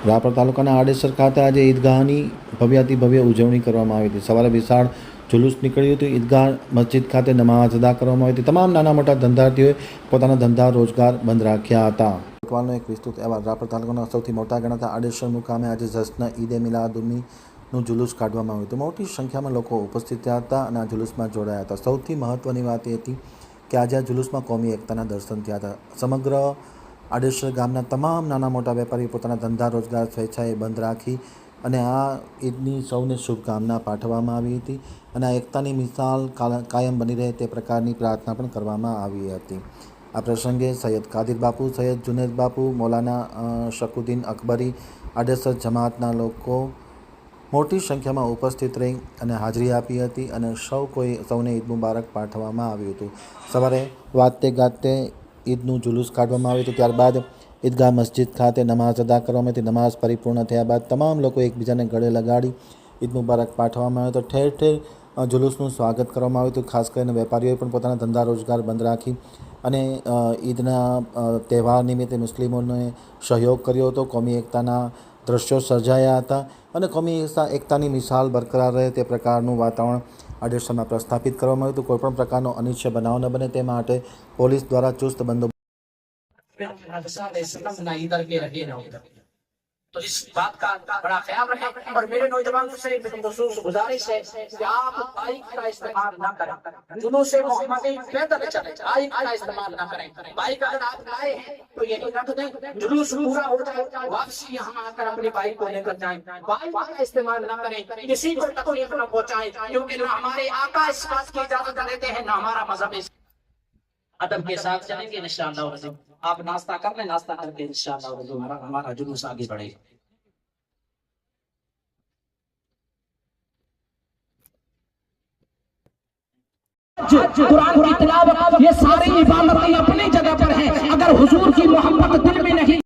રાપર તાલુકાના આડેસર ખાતે આજે ઈદગાહની ભવ્યાતિ ભવ્ય ઉજવણી કરવામાં આવી હતી। સવારે વિશાળ જુલુસ નીકળ્યું હતું। ઈદગાહ મસ્જિદ ખાતે નમાઝ અદા કરવામાં આવી હતી। તમામ નાના મોટા ધંધાર્થીઓએ પોતાના ધંધા રોજગાર બંધ રાખ્યા હતા। કોતવાલનો એક વિસ્તૃત અહેવાલ। રાપર તાલુકાના સૌથી મોટા ગણાતા આડેસર મુકામે આજે જશ્ન ઈદે મિલાદુન્નબીનું જુલુસ કાઢવામાં આવ્યું હતું। મોટી સંખ્યામાં લોકો ઉપસ્થિત થયા હતા અને આ જુલુસમાં જોડાયા હતા। સૌથી મહત્વની વાત એ હતી કે આજે આ જુલુસમાં કોમી એકતાના દર્શન થયા હતા। સમગ્ર આડેસર ગામના તમામ નાના મોટા વેપારીઓ પોતાના ધંધા રોજગાર સ્વેચ્છાએ બંધ રાખી અને આ ઈદની સૌને શુભકામના પાઠવવામાં આવી હતી અને આ એકતાની મિસાલ કાયમ બની રહે તે પ્રકારની પ્રાર્થના પણ કરવામાં આવી હતી। આ પ્રસંગે સૈયદ કાદિર બાપુ, સૈયદ જુનેદ બાપુ, મૌલાના શકુદ્દીન અકબરી, આડેસર જમાતના લોકો મોટી સંખ્યામાં ઉપસ્થિત રહી અને હાજરી આપી હતી અને સૌને ઈદ મુબારક પાઠવવામાં આવ્યું હતું। સવારે વાજતે ગાજતે ઈદનું જુલુસ કાઢવામાં આવ્યું હતું। ત્યારબાદ ઈદગાહ મસ્જિદ ખાતે નમાઝ અદા કરવામાં આવી હતી। નમાઝ પરિપૂર્ણ થયા બાદ તમામ લોકો એકબીજાને ગળે લગાડી ઈદ મુબારક પાઠવવામાં આવ્યો હતો। ઠેર ઠેર જુલુસનું સ્વાગત કરવામાં આવ્યું હતું। ખાસ કરીને વેપારીઓએ પણ પોતાના ધંધા રોજગાર બંધ રાખી અને ઈદના તહેવાર નિમિત્તે મુસ્લિમોને સહયોગ કર્યો હતો। કોમી એકતાના દ્રશ્યો સર્જાયા હતા અને કોમી એકતાની મિસાલ બરકરાર રહે તે પ્રકારનું વાતાવરણ આડેસરમાં પ્રસ્થાપિત કરવામાં આવ્યું હતું। કોઈપણ પ્રકારનો અનિચ્છનીય બનાવ ન બને તે માટે પોલીસ દ્વારા ચુસ્ત બંદોબસ્ત। तो इस बात का बड़ा ख्याल रखें और मेरे नौजवानों से खुसूस गुजारिश है कि आप बाइक का इस्तेमाल ना करें। जुलूस मोहम्मदी पैदल चले, बाइक का इस्तेमाल ना करें। बाइक अगर आप लाए हैं तो यही रख दें, जुलूस पूरा हो जाए वापसी यहाँ आकर अपनी बाइक को लेकर जाएं। बाइक का इस्तेमाल ना करें, किसी को तकलीफ न पहुंचाएं, क्योंकि ना हमारे आका इस बात की इजाजत देते हैं ना हमारा मजहब। अदब के साथ चलेंगे इंशाअल्लाह। आप नाश्ता कर लें, नाश्ता करके इंशाअल्लाह हमारा जुलूस आगे बढ़ेगा। कुरान की तिलावत ये सारी इबादतें अपनी जगह पर है। अगर हुजूर की मोहब्बत दिल में नहीं